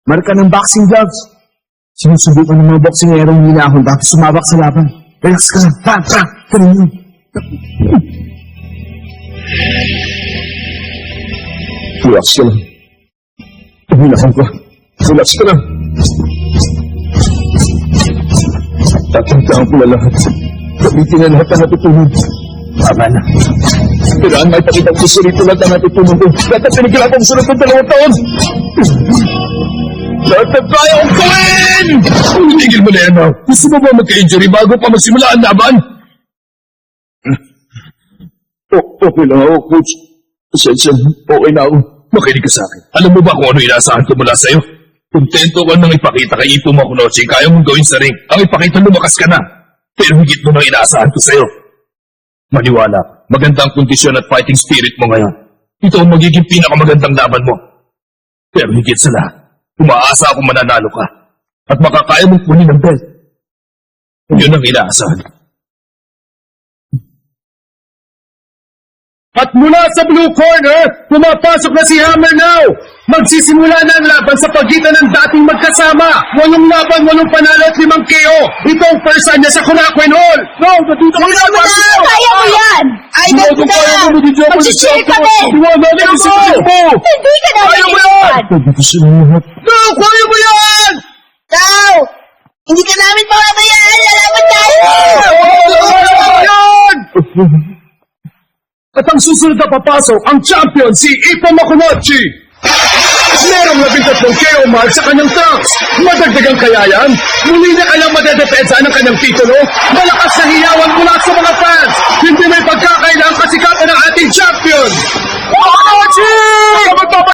Marka ng boxing gloves. Sinusubukan ng mga boxingerong minahon tapos sumabak sa laban. Relax ka lang. Pa! Ganun yun. Relax ka lang. Uminahon ka. Relax ka lang. Tatandaan ko na lahat. Gamitin na lahat ang natutunan. Tama na. Kailangan may pakita ko sa rito lahat ang natutunan ko. Lahat ang pinagkila kong sunod ng 2 taon. Lahat ang kaya kong gawin! Tigil mo na yan, ha? Gusto mo ba magka-injury bago pa magsimula ang laban? Okay lang ako, Coach. Pasensya, okay na ako. Makinig ka sa akin. Alam mo ba kung ano inaasahan ko mula sa'yo? Kontento ka nang ipakita kay Ito Makunochi kaya mong gawin sa ring. Ang ipakita lumakas ka na. Pero higit mo nang inaasahan ko sa'yo. Maniwala, magandang kondisyon at fighting spirit mo ngayon. Ito ang magiging pinakamagandang laban mo. Pero higit sa lahat, umaasa akong mananalo ka. At makakaya mong kunin ang belt. Yun ang inaasahan. At mula sa blue corner, pumapasok na si Hammer now. Magsisimula na ang laban sa pagitan ng dating magkasama. 8 laban, 8 panalo at 5 KO. Ito ang first time niya sa Korakuen Hall. No, dito ko na! Kaya mo yan! Idol ko na! Magsishare kami! Hindi ka na Kaya mo yan! No, kaya mo yan! Tao! Hindi ka namin pababayaan! Lalaban tayo! At ang susunod na papasok, ang champion, si Ito Makunochi. Merong 13 KO mark sa kanyang trunks. Madagdagang kaya yan? Muli na kanyang madedepensa ng kanyang titulo? Malakas na hiyawan mula sa mga fans. Hindi may pagkakailang kasikatan ng ating champion. Makunochi!